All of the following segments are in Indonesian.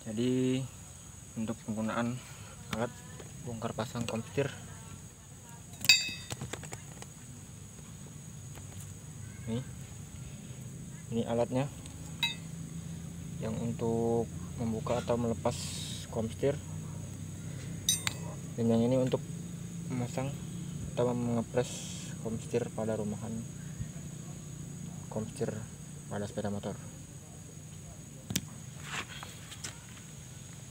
Jadi untuk penggunaan alat bongkar pasang komsetir, ini alatnya yang untuk membuka atau melepas komsetir, dan yang ini untuk memasang atau mengepres komsetir pada rumahan komsetir pada sepeda motor.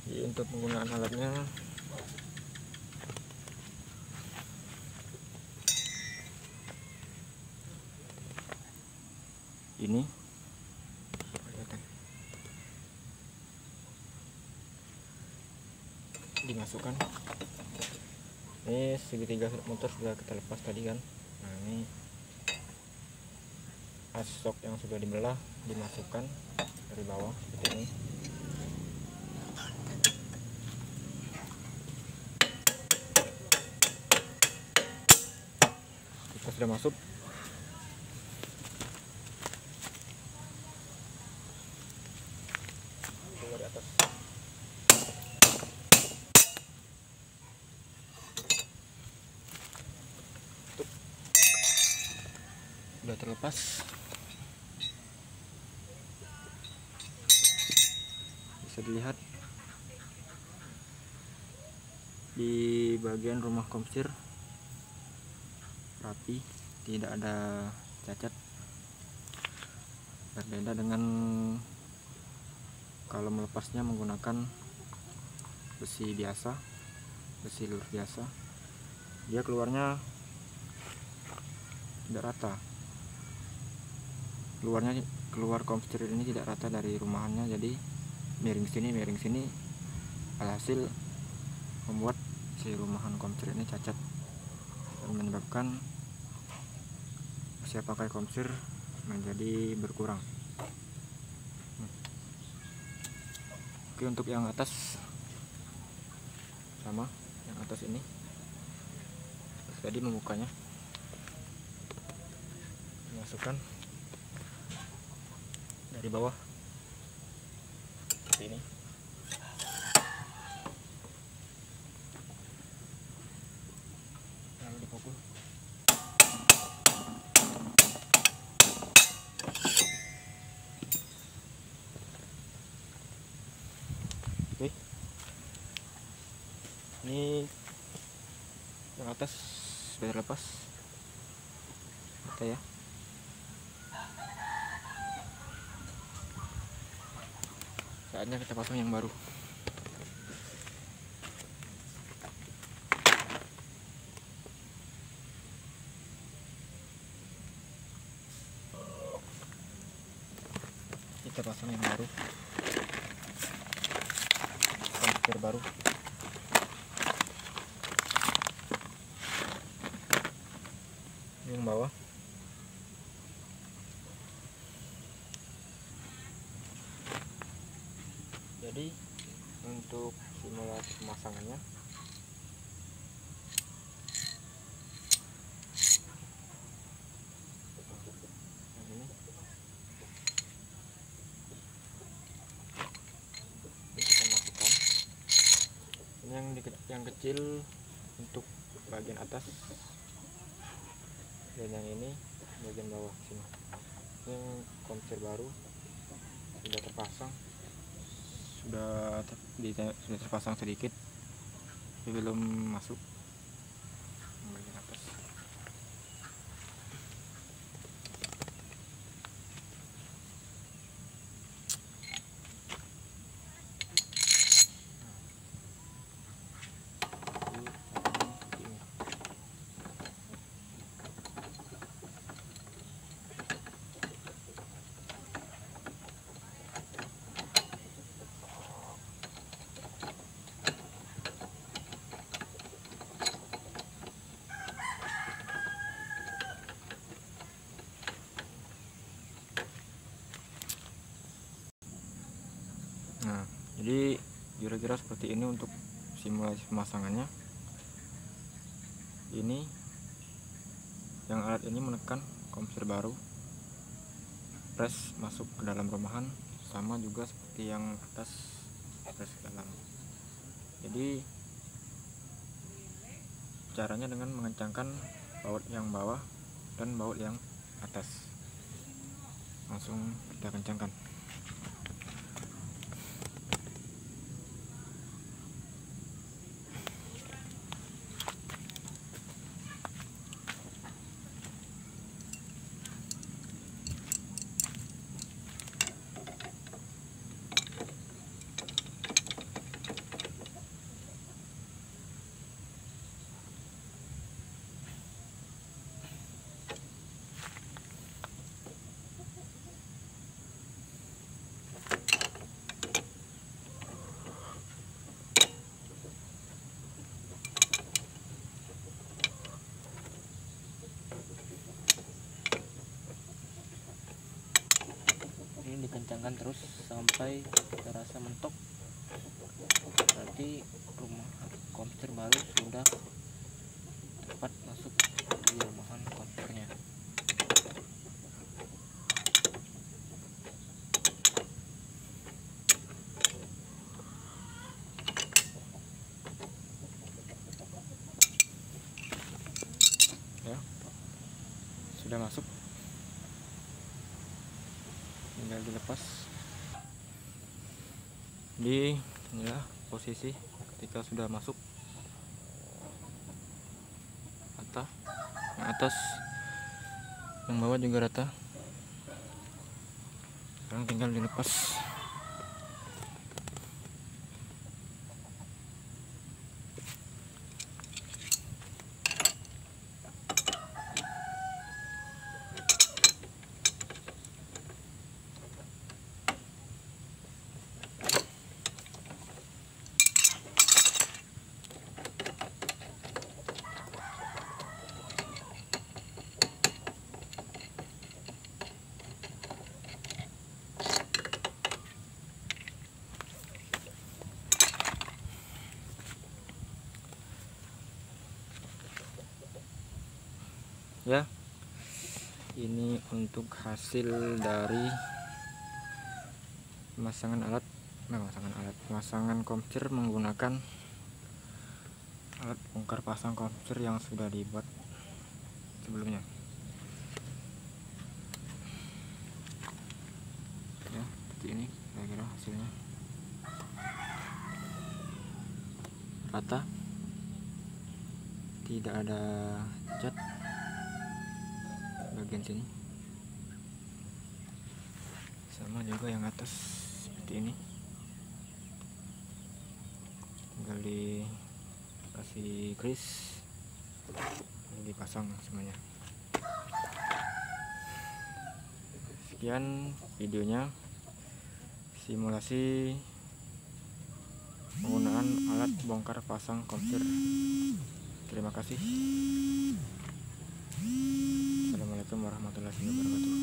Jadi untuk penggunaan alatnya ini dimasukkan. Ini segitiga motor sudah kita lepas tadi kan. Nah, ini asok yang sudah dibelah dimasukkan dari bawah seperti ini. Kita sudah masuk. Dari atas. Sudah terlepas. Bisa dilihat di bagian rumah komsetir rapi, tidak ada cacat. Berbeda dengan kalau melepasnya menggunakan besi biasa, besi lur biasa, dia keluarnya tidak rata. Keluar komsetir ini tidak rata dari rumahannya, jadi miring sini, alhasil membuat si rumahan komsetir ini cacat dan menyebabkan usia pakai komsetir menjadi berkurang. Oke, untuk yang atas sama, yang atas ini tadi membukanya, masukkan dari bawah seperti ini. Lalu dipukul. Oke, ini yang atas sudah terlepas, ya. Saatnya kita pasang yang baru. Kita pasang yang baru, komsetir baru. Yang bawah. Jadi untuk simulasi pemasangannya, ini kita masukkan. Ini yang kecil untuk bagian atas, dan yang ini bagian bawah sini. Ini komsetir baru sudah terpasang, sudah terpasang sedikit, tapi belum masuk bagian atas. Nah, jadi kira-kira seperti ini untuk simulasi pemasangannya. Ini yang alat ini menekan komsetir baru, press masuk ke dalam rumahan, sama juga seperti yang atas garis ke dalam. Jadi caranya dengan mengencangkan baut yang bawah dan baut yang atas. Langsung kita kencangkan. Ini dikencangkan terus sampai terasa mentok, berarti rumah komputer baru sudah tepat masuk di rumahan komputernya. Ya, sudah masuk, tinggal dilepas. Di inilah posisi ketika sudah masuk, rata, yang atas yang bawah juga rata. Sekarang tinggal dilepas. Ya, ini untuk hasil dari pemasangan komputer menggunakan alat bongkar pasang komputer yang sudah dibuat sebelumnya. Ya, seperti ini kira-kira hasilnya. Rata, tidak ada cat bagian sini, sama juga yang atas seperti ini, tinggal dikasih grease, dipasang semuanya. Sekian videonya, simulasi penggunaan alat bongkar pasang komputer. Terima kasih. Assalamualaikum warahmatullahi wabarakatuh.